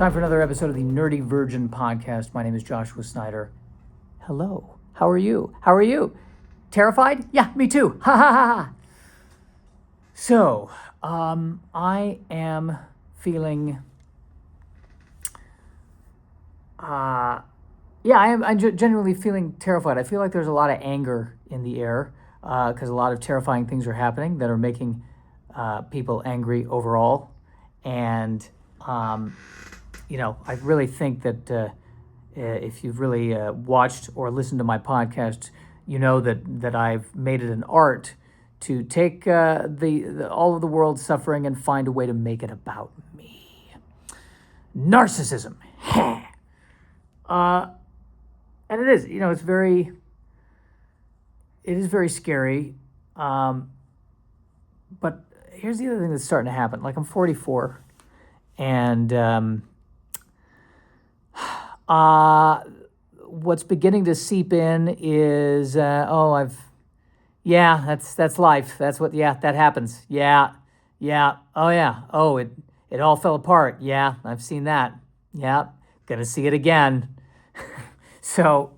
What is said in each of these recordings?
Time for another episode of the Nerdy Virgin podcast. My name is Joshua Snyder. Hello. How are you? How are you? Terrified? Yeah, me too. Ha ha ha ha. So, I am feeling... I'm genuinely feeling terrified. I feel like there's a lot of anger in the air because a lot of terrifying things are happening that are making people angry overall. And, I really think that if you've really watched or listened to my podcast, you know that I've made it an art to take all of the world's suffering and find a way to make it about me. Narcissism. And it is, it is very scary. But here's the other thing that's starting to happen. Like, I'm 44, and what's beginning to seep in is, that's life. That's what, that happens. Yeah. It all fell apart. Yeah, I've seen that. Yeah, gonna see it again. So,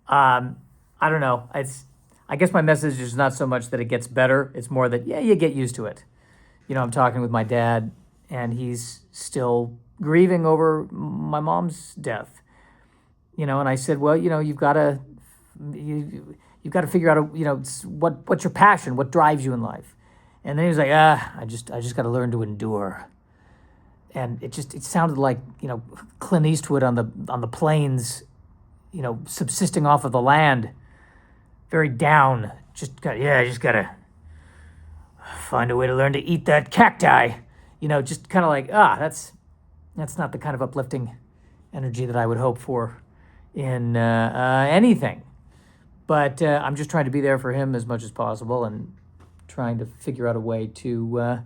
I don't know. I guess my message is not so much that it gets better. It's more that, you get used to it. I'm talking with my dad, and he's still grieving over my mom's death. And I said, well, you've got to figure out, what's your passion, what drives you in life. And then he was like, I just got to learn to endure. And it sounded like, Clint Eastwood on the plains, subsisting off of the land, very down. Just gotta find a way to learn to eat that cacti. Just kind of like, that's not the kind of uplifting energy that I would hope for in anything. But I'm just trying to be there for him as much as possible and trying to figure out a way to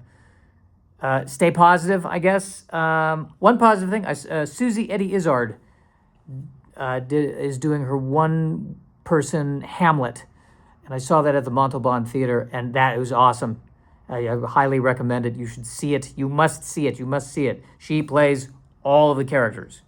stay positive, I guess. One positive thing, Suzy Eddie Izzard is doing her one-person Hamlet, and I saw that at the Montalban Theater, and that was awesome. I highly recommend it. You should see it. You must see it. You must see it. She plays all of the characters,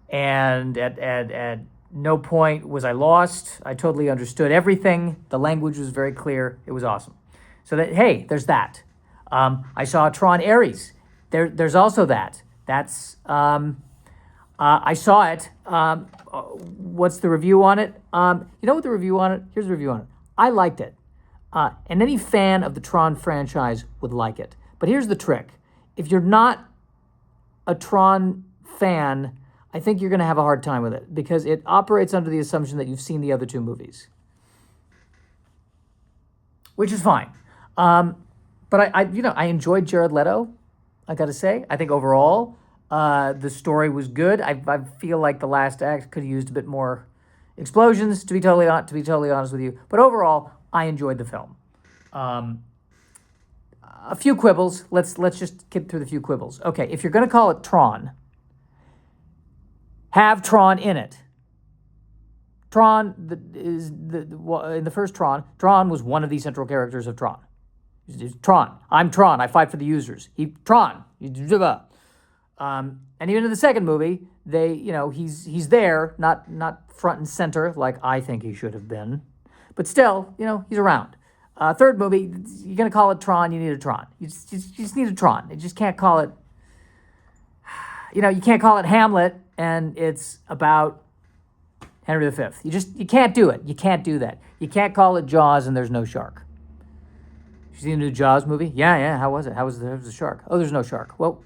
and at no point was I lost. I totally understood everything. The language was very clear. It was awesome. So there's that. I saw Tron Ares. There's also that. That's I saw it. What's the review on it? You know what the review on it? Here's the review on it. I liked it. And any fan of the Tron franchise would like it. But here's the trick. If you're not a Tron fan, I think you're going to have a hard time with it because it operates under the assumption that you've seen the other two movies, which is fine. But I enjoyed Jared Leto, I got to say. I think overall, the story was good. I feel like the last act could have used a bit more explosions, to be totally honest with you. But overall, I enjoyed the film. A few quibbles. Let's just get through the few quibbles. Okay, if you're going to call it Tron, have Tron in it. Tron in the first Tron was one of the central characters of Tron. Tron. I'm Tron. I fight for the users. Tron. And even in the second movie, he's there, not front and center like I think he should have been, but still, he's around. Third movie, you're gonna call it Tron. You need a Tron. You just need a Tron. You just can't call it. You can't call it Hamlet, and it's about Henry V. You can't do it. You can't do that. You can't call it Jaws, and there's no shark. You see the new Jaws movie? Yeah. How was it? How was the shark? Oh, there's no shark. Well,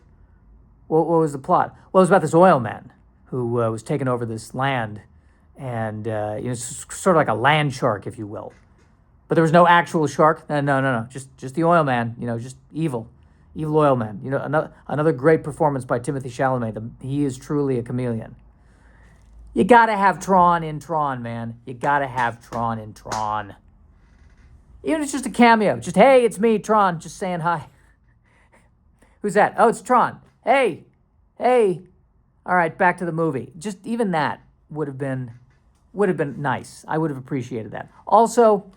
what was the plot? Well, it was about this oil man who was taking over this land, and it's sort of like a land shark, if you will. But there was no actual shark. No. Just the oil man. Just evil oil man. Another great performance by Timothée Chalamet. He is truly a chameleon. You gotta have Tron in Tron, man. You gotta have Tron in Tron. Even if it's just a cameo. Just, hey, it's me, Tron, just saying hi. Who's that? Oh, it's Tron. Hey. All right, back to the movie. Just even that would have been nice. I would have appreciated that. Also,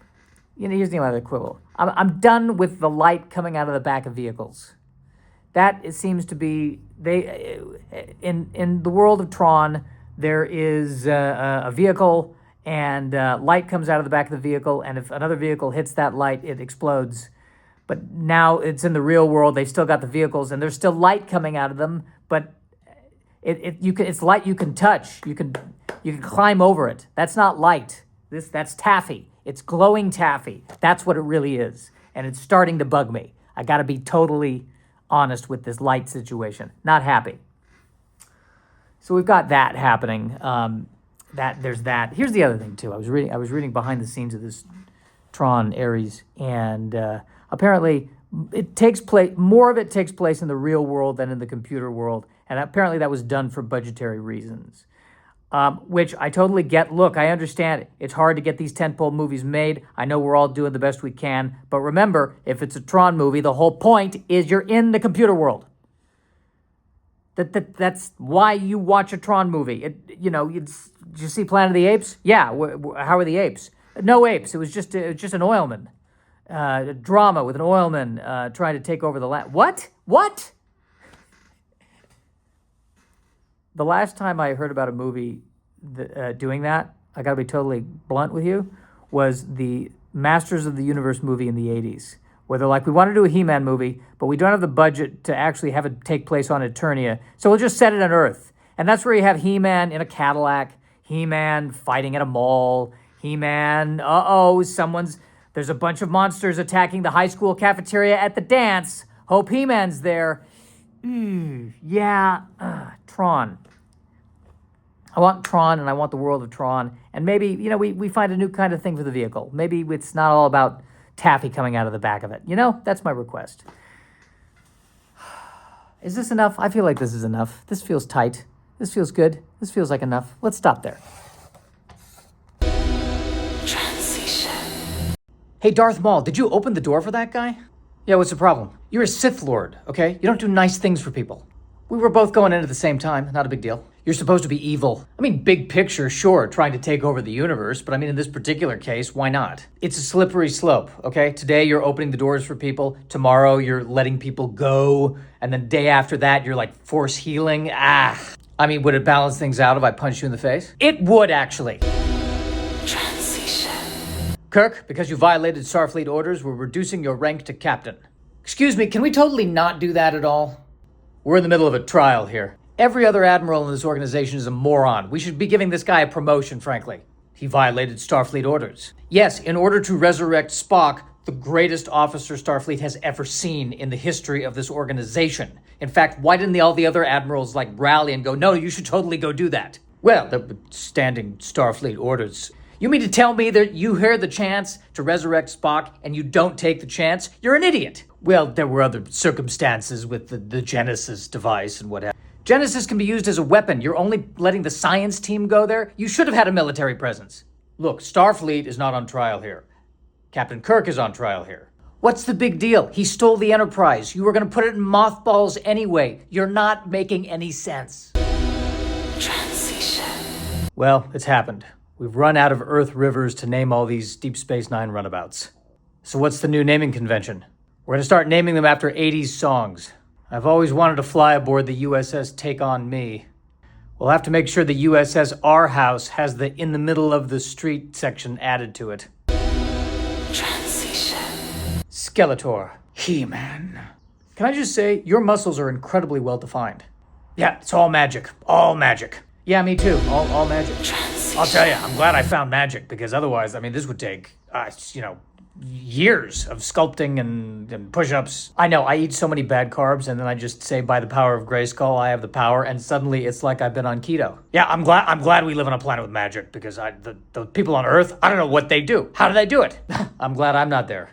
here's the other quibble. I'm done with the light coming out of the back of vehicles. That it seems to be in the world of Tron. There is a vehicle, and light comes out of the back of the vehicle, and if another vehicle hits that light, it explodes. But now it's in the real world. They've still got the vehicles, and there's still light coming out of them. But it's light you can touch. You can climb over it. That's not light. That's taffy. It's glowing taffy. That's what it really is, and it's starting to bug me. I got to be totally honest with this light situation. Not happy. So we've got that happening. There's that. Here's the other thing too. I was reading behind the scenes of this Tron Ares, and apparently more of it takes place in the real world than in the computer world, and apparently that was done for budgetary reasons, which I totally get. Look, I understand it. It's hard to get these tentpole movies made. I know we're all doing the best we can, but remember, if it's a Tron movie, the whole point is you're in the computer world. That's why you watch a Tron movie. Did you see Planet of the Apes? Yeah. How are the apes? No apes. It was just an oilman. A drama with an oilman trying to take over the land. What? The last time I heard about a movie doing that, I got to be totally blunt with you, was the Masters of the Universe movie in the 80s, where they're like, we want to do a He-Man movie, but we don't have the budget to actually have it take place on Eternia, so we'll just set it on Earth. And that's where you have He-Man in a Cadillac, He-Man fighting at a mall, He-Man, there's a bunch of monsters attacking the high school cafeteria at the dance. Hope He-Man's there. Tron. I want Tron, and I want the world of Tron. And maybe, we find a new kind of thing for the vehicle. Maybe it's not all about taffy coming out of the back of it. That's my request. Is this enough? I feel like this is enough. This feels tight. This feels good. This feels like enough. Let's stop there. Hey, Darth Maul, did you open the door for that guy? Yeah, what's the problem? You're a Sith Lord, okay? You don't do nice things for people. We were both going in at the same time. Not a big deal. You're supposed to be evil. I mean, big picture, sure, trying to take over the universe, but I mean, in this particular case, why not? It's a slippery slope, okay? Today, you're opening the doors for people. Tomorrow, you're letting people go. And then day after that, you're like force healing. I mean, would it balance things out if I punched you in the face? It would, actually. Kirk, because you violated Starfleet orders, we're reducing your rank to captain. Excuse me, can we totally not do that at all? We're in the middle of a trial here. Every other admiral in this organization is a moron. We should be giving this guy a promotion, frankly. He violated Starfleet orders. Yes, in order to resurrect Spock, the greatest officer Starfleet has ever seen in the history of this organization. In fact, why didn't all the other admirals rally and go, no, you should totally go do that? Well, they're standing Starfleet orders. You mean to tell me that you heard the chance to resurrect Spock and you don't take the chance? You're an idiot. Well, there were other circumstances with the Genesis device and what have you. Genesis can be used as a weapon. You're only letting the science team go there? You should have had a military presence. Look, Starfleet is not on trial here. Captain Kirk is on trial here. What's the big deal? He stole the Enterprise. You were going to put it in mothballs anyway. You're not making any sense. Transition. Well, it's happened. We've run out of Earth rivers to name all these Deep Space Nine runabouts. So what's the new naming convention? We're going to start naming them after 80s songs. I've always wanted to fly aboard the USS Take On Me. We'll have to make sure the USS Our House has the in the middle of the street section added to it. Transition. Skeletor. He-Man. Can I just say, your muscles are incredibly well defined. Yeah, it's all magic. All magic. Yeah, me too. All magic. Transition. I'll tell you, I'm glad I found magic, because otherwise, this would take, years of sculpting and push-ups. I know, I eat so many bad carbs, and then I just say, by the power of Grayskull, I have the power, and suddenly it's like I've been on keto. Yeah, I'm glad we live on a planet with magic, because the people on Earth, I don't know what they do. How do they do it? I'm glad I'm not there.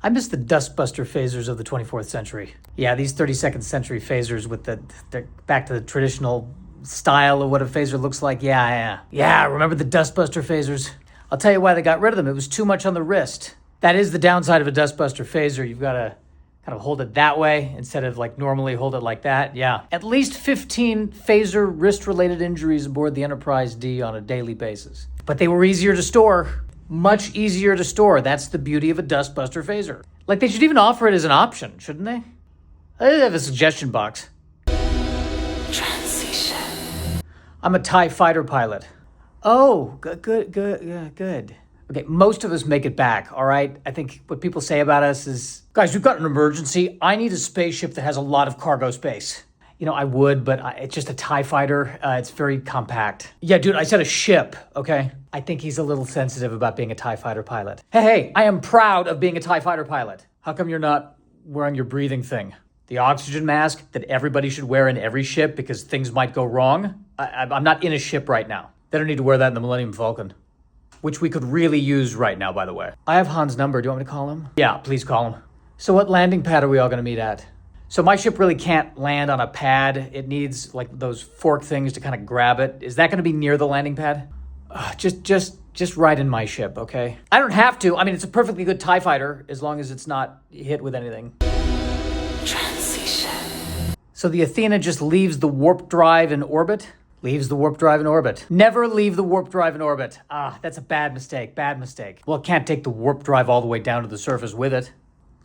I miss the dustbuster phasers of the 24th century. Yeah, these 32nd century phasers with they're back to the traditional style of what a phaser looks like. Yeah, remember the dustbuster phasers? I'll tell you why they got rid of them. It was too much on the wrist. That is the downside of a dustbuster phaser. You've got to kind of hold it that way instead of like normally hold it like that. Yeah. At least 15 phaser wrist-related injuries aboard the Enterprise D on a daily basis. But they were easier to store. Much easier to store. That's the beauty of a dustbuster phaser. Like, they should even offer it as an option, shouldn't they? I have a suggestion box. Transition. I'm a TIE fighter pilot. Oh, good. Okay, most of us make it back, all right? I think what people say about us is, guys, we've got an emergency. I need a spaceship that has a lot of cargo space. You know, I would, but it's just a TIE fighter. It's very compact. Yeah, dude, I said a ship, okay? I think he's a little sensitive about being a TIE fighter pilot. Hey, I am proud of being a TIE fighter pilot. How come you're not wearing your breathing thing? The oxygen mask that everybody should wear in every ship because things might go wrong? I'm not in a ship right now. They don't need to wear that in the Millennium Falcon, which we could really use right now, by the way. I have Han's number. Do you want me to call him? Yeah, please call him. So what landing pad are we all going to meet at? So my ship really can't land on a pad. It needs like those fork things to kind of grab it. Is that going to be near the landing pad? Just right in my ship, okay? I don't have to. I mean, it's a perfectly good TIE fighter as long as it's not hit with anything. Transition. So the Athena just leaves the warp drive in orbit? Leaves the warp drive in orbit. Never leave the warp drive in orbit. That's a bad mistake. Well, it can't take the warp drive all the way down to the surface with it.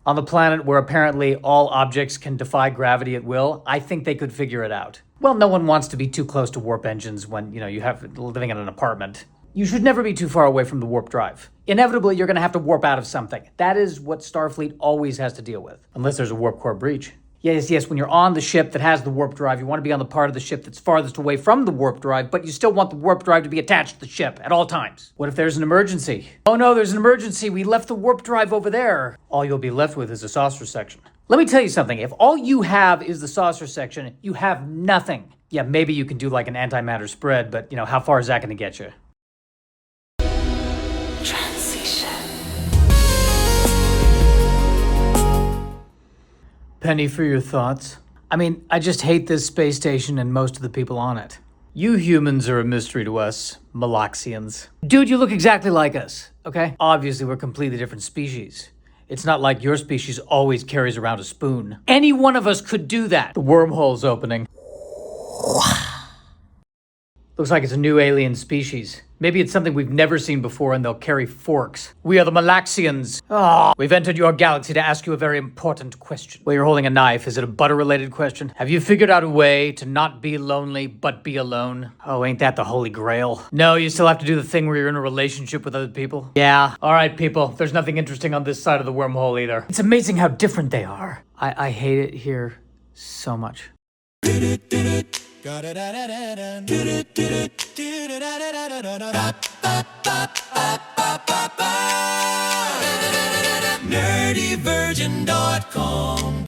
On the planet where apparently all objects can defy gravity at will, I think they could figure it out. Well, no one wants to be too close to warp engines when, you have living in an apartment. You should never be too far away from the warp drive. Inevitably, you're going to have to warp out of something. That is what Starfleet always has to deal with. Unless there's a warp core breach. Yes, when you're on the ship that has the warp drive, you want to be on the part of the ship that's farthest away from the warp drive, but you still want the warp drive to be attached to the ship at all times. What if there's an emergency? Oh no, there's an emergency. We left the warp drive over there. All you'll be left with is a saucer section. Let me tell you something. If all you have is the saucer section, you have nothing. Yeah, maybe you can do like an antimatter spread, but how far is that going to get you? Penny for your thoughts. I mean, I just hate this space station and most of the people on it. You humans are a mystery to us, Malaxians. Dude, you look exactly like us, okay? Obviously, we're completely different species. It's not like your species always carries around a spoon. Any one of us could do that. The wormhole's opening. Looks like it's a new alien species. Maybe it's something we've never seen before and they'll carry forks. We are the Malaxians. We've entered your galaxy to ask you a very important question. Well, you're holding a knife. Is it a butter-related question? Have you figured out a way to not be lonely, but be alone? Oh, ain't that the holy grail? No, you still have to do the thing where you're in a relationship with other people? Yeah. All right, people. There's nothing interesting on this side of the wormhole either. It's amazing how different they are. I hate it here so much. NerdyVirgin.com